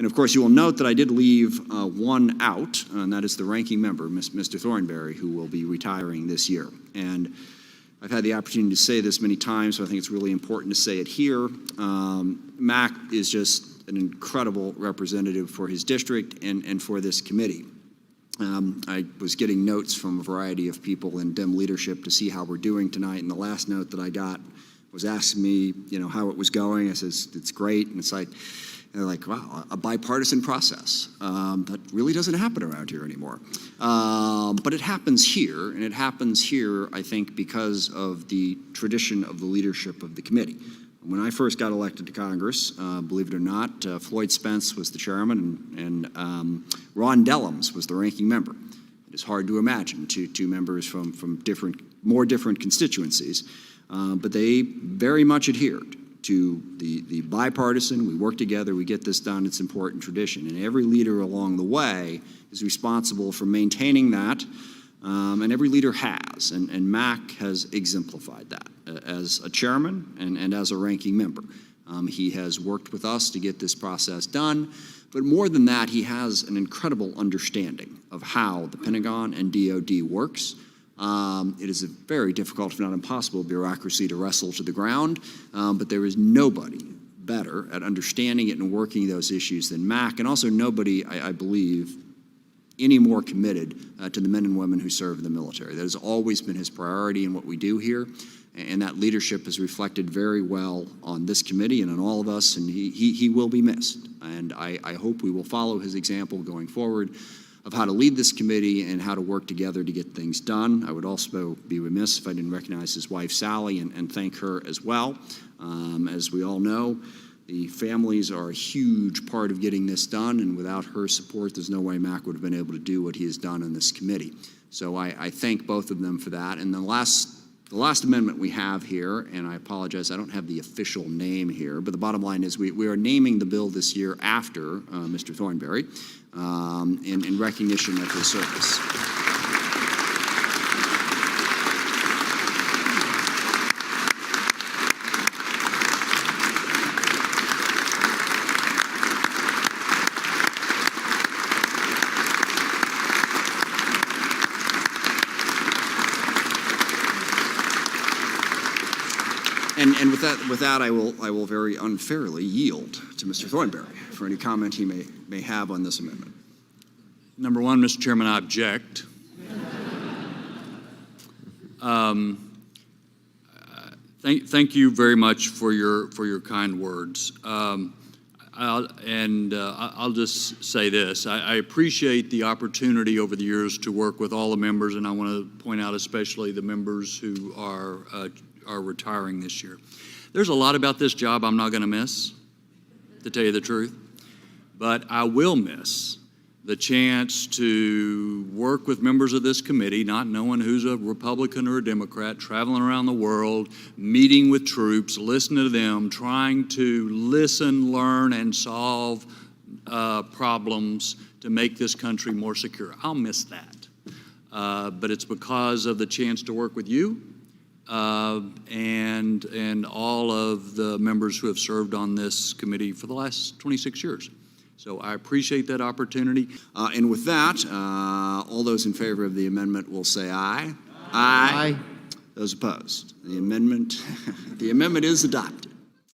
And of course, you will note that I did leave one out, and that is the ranking member, Mr. Thornberry, who will be retiring this year. And I've had the opportunity to say this many times, so I think it's really important to say it here. Mac is just an incredible representative for his district and for this committee. I was getting notes from a variety of people in Dem leadership to see how we're doing tonight, and the last note that I got was asking me, how it was going. I says, it's great, and it's like, they're like, wow, a bipartisan process. That really doesn't happen around here anymore. But it happens here, and it happens here, I think, because of the tradition of the leadership of the committee. When I first got elected to Congress, believe it or not, Floyd Spence was the chairman, and Ron Dellums was the ranking member. It is hard to imagine two members from more different constituencies, but they very much adhered to the bipartisan, we work together, we get this done, it's important tradition. And every leader along the way is responsible for maintaining that, and every leader has, and Mac has exemplified that as a chairman and as a ranking member. He has worked with us to get this process done, but more than that, he has an incredible understanding of how the Pentagon and DoD works. It is a very difficult, if not impossible, bureaucracy to wrestle to the ground, but there is nobody better at understanding it and working those issues than Mac, and also nobody, I believe, any more committed to the men and women who serve in the military. That has always been his priority in what we do here, and that leadership is reflected very well on this committee and on all of us, and he will be missed. And I hope we will follow his example going forward of how to lead this committee and how to work together to get things done. I would also be remiss if I didn't recognize his wife, Sally, and thank her as well. As we all know, the families are a huge part of getting this done, and without her support, there's no way Mac would have been able to do what he has done in this committee. So I thank both of them for that. And the last amendment we have here, and I apologize, I don't have the official name here, but the bottom line is we are naming the bill this year after Mr. Thornberry in recognition of his service. And with that, I will very unfairly yield to Mr. Thornberry for any comment he may have on this amendment. Number one, Mr. Chairman, I object. Thank you very much for your kind words. I'll just say this. I appreciate the opportunity over the years to work with all the members, and I want to point out especially the members who are retiring this year. There's a lot about this job I'm not going to miss, to tell you the truth, but I will miss the chance to work with members of this committee, not knowing who's a Republican or a Democrat, traveling around the world, meeting with troops, listening to them, trying to listen, learn, and solve problems to make this country more secure. I'll miss that. But it's because of the chance to work with you and all of the members who have served on this committee for the last 26 years. So I appreciate that opportunity. And with that, all those in favor of the amendment will say aye. Aye. Those opposed? The amendment is adopted.